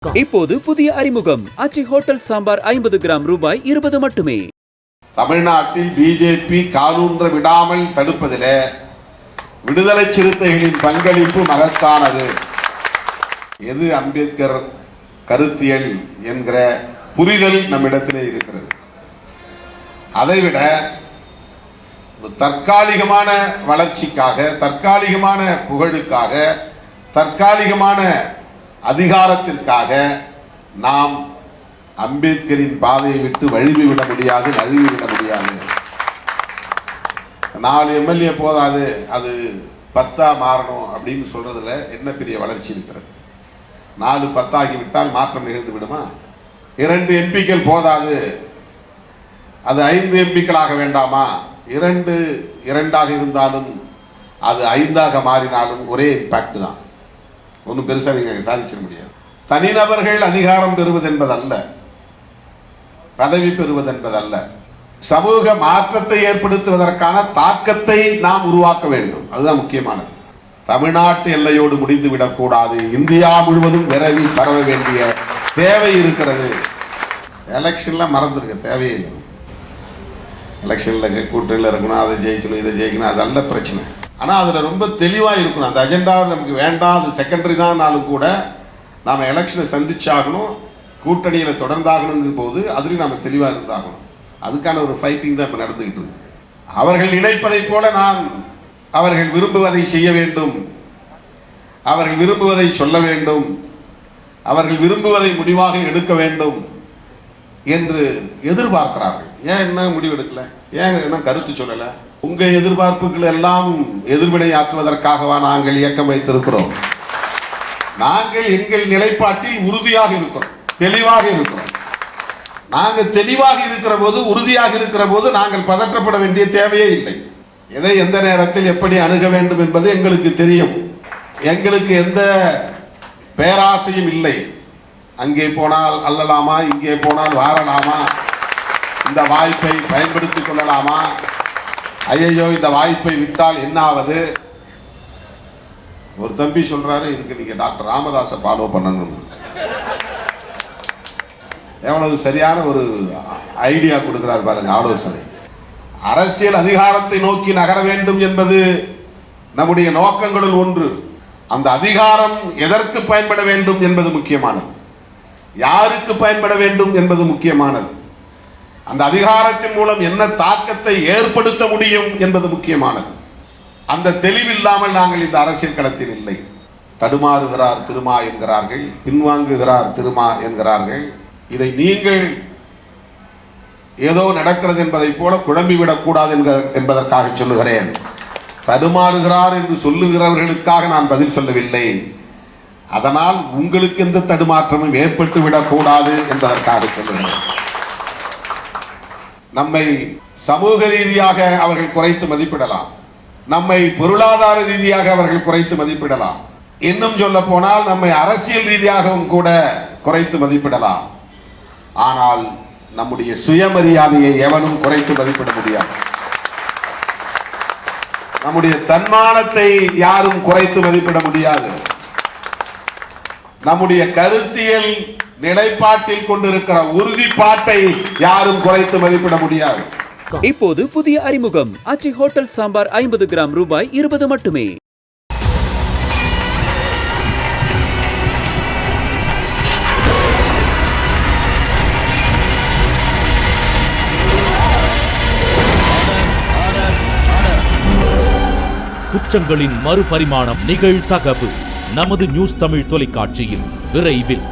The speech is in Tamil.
இப்போது புதிய அறிமுகம் ஆச்சி ஹோட்டல் சாம்பார் 50 கிராம் ரூபாய் 20 மட்டுமே. தமிழ்நாட்டில் பிஜேபி காலூன்ற விடாமல் தடுப்பதிலே விடுதலை சிறுத்தைகளின் பங்களிப்பு மகத்தானது. எது அம்பேத்கர் கருத்தியல் என்கிற புரிதல் நம்மிடத்திலே இருக்கிறது. அதைவிட தற்காலிகமான வளர்ச்சிக்காக, தற்காலிகமான புகழுக்காக, தற்காலிகமான அதிகாரத்திற்காக நாம் அம்பேத்கரின் பாதையை விட்டு வழுவிவிட முடியாது, நழுவிவிட முடியாது. 4 எம்எல்ஏ போதாது, அது 10 மாறணும் அப்படின்னு சொல்றதுல என்ன பெரிய வளர்ச்சி இருக்கிறது? 4 10 ஆகிவிட்டால் மாற்றம் நிகழ்ந்து விடுமா? 2 எம்பிக்கள் போதாது, அது 5 எம்பிக்களாக வேண்டாமா? 2 2ஆக இருந்தாலும் அது 5ஆக மாறினாலும் ஒரே இம்பாக்ட் தான். ஒன்றும் பெருசாக நீங்கள் சாதிச்சிட முடியாது. தனிநபர்கள் அதிகாரம் பெறுவது என்பதல்ல, பதவி பெறுவது என்பதல்ல, சமூக மாற்றத்தை ஏற்படுத்துவதற்கான தாக்கத்தை நாம் உருவாக்க வேண்டும். அதுதான் முக்கியமானது. தமிழ்நாட்டு எல்லையோடு முடிந்து விடக்கூடாது, இந்தியா முழுவதும் விரைவி பரவ வேண்டிய தேவை இருக்கிறது. எலெக்ஷன்ல மறந்துருக்க தேவையில்லை. எலெக்ஷன்ல கூட்டணியில் இருக்கணும், அதை ஜெயிக்கணும், இதை ஜெயிக்கணும், அதல்ல பிரச்சனை. ஆனா அதுல ரொம்ப தெளிவா இருக்கணும். அந்த அஜெண்டா நமக்கு வேண்டாம், அது செகண்டரி தான் கூட நாம எலெக்ஷனை சந்திச்சாகணும், கூட்டணியில தொடர்ந்தாகணும் போது அதுலயும் நாம தெளிவா இருந்தாகணும். அதுக்கான ஒரு ஃபைட்டிங் தான் இப்ப நடந்துகிட்டு இருக்கு. அவர்கள் நினைப்பதை போல நான் அவர்கள் விரும்புவதை செய்ய வேண்டும், அவர்கள் விரும்புவதை சொல்ல வேண்டும், அவர்கள் விரும்புவதை முடிவாக எடுக்க வேண்டும் என்று எதிர்பார்க்கிறார்கள். ஏன் என்ன முடிவு எடுக்கல? ஏன் என்ன கருத்து சொல்லல? உங்க எதிர்பார்ப்புகள் எல்லாம் எதிர்வினை ஆற்றுவதற்காகவா நாங்கள் இயக்கம் வைத்திருக்கிறோம்? நாங்கள் எங்கள் நிலைப்பாட்டில் உறுதியாக இருக்கிறோம், தெளிவாக இருக்கிறோம். நாங்கள் தெளிவாக இருக்கிற போது, உறுதியாக இருக்கிற போது நாங்கள் பதற்றப்பட வேண்டிய தேவையே இல்லை. எதை எந்த நேரத்தில் எப்படி அணுக வேண்டும் என்பது எங்களுக்கு தெரியும். எங்களுக்கு எந்த பேராசையும் இல்லை. அங்கே போனால் அல்லலாமா, இங்கே போனால் வாரலாமா, இந்த வாய்ப்பை பயன்படுத்திக் கொள்ளலாமா, ஐயோ இந்த வாய்ப்பை விட்டால் என்ன ஆவது? ஒரு தம்பி சொல்றாரு, இதுக்கு நீங்க டாக்டர் ராமதாஸை ஃபாலோ பண்ணணும். எவ்வளவு சரியான ஒரு ஐடியா கொடுக்கிறார் பாருங்க, ஆலோசனை. அரசியல் அதிகாரத்தை நோக்கி நகர வேண்டும் என்பது நம்முடைய நோக்கங்களுள் ஒன்று. அந்த அதிகாரம் எதற்கு பயன்பட வேண்டும் என்பது முக்கியமானது, யாருக்கு பயன்பட வேண்டும் என்பது முக்கியமானது, அந்த அதிகாரத்தின் மூலம் என்ன தாக்கத்தை ஏற்படுத்த முடியும் என்பது முக்கியமானது. அந்த தெளிவில்லாமல் நாங்கள் இந்த அரசியல் களத்தில் இல்லை. தடுமாறுகிறார் திருமா என்கிறார்கள், பின்வாங்குகிறார் திருமா என்கிறார்கள். இதை நீங்கள் ஏதோ நடக்கிறது என்பதை போல குழம்பிவிடக் கூடாது என்பதற்காக சொல்லுகிறேன். தடுமாறுகிறார் என்று சொல்லுகிறவர்களுக்காக நான் பதில் சொல்லவில்லை. அதனால் உங்களுக்கு எந்த தடுமாற்றமும் ஏற்பட்டு விடக்கூடாது என்பதற்காக சொல்லுகிறேன். நம்மை சமூக ரீதியாக அவர்கள் குறைத்து மதிப்பிடலாம், நம்மை பொருளாதார ரீதியாக அவர்கள் குறைத்து மதிப்பிடலாம், இன்னும் சொல்ல போனால் நம்மை அரசியல் ரீதியாகவும் கூட குறைத்து மதிப்பிடலாம். ஆனால் நம்முடைய சுயமரியாதையை எவனும் குறைத்து மதிப்பிட முடியாது. நம்முடைய தன்மானத்தை யாரும் குறைத்து மதிப்பிட முடியாது. நம்முடைய கருத்தியல் நிலைப்பாட்டில் கொண்டிருக்கிற உறுதிப்பாட்டை யாரும் குறைத்து மதிப்பிட முடியாது. இப்போது புதிய அறிமுகம் ஆச்சி ஹோட்டல் சாம்பார் 50 கிராம் ரூபாய் 20 மட்டுமே. குற்றங்களின் மறுபரிமாணம் நிகழ்தகவு நமது நியூஸ் தமிழ் தொலைக்காட்சியில் விரைவில்.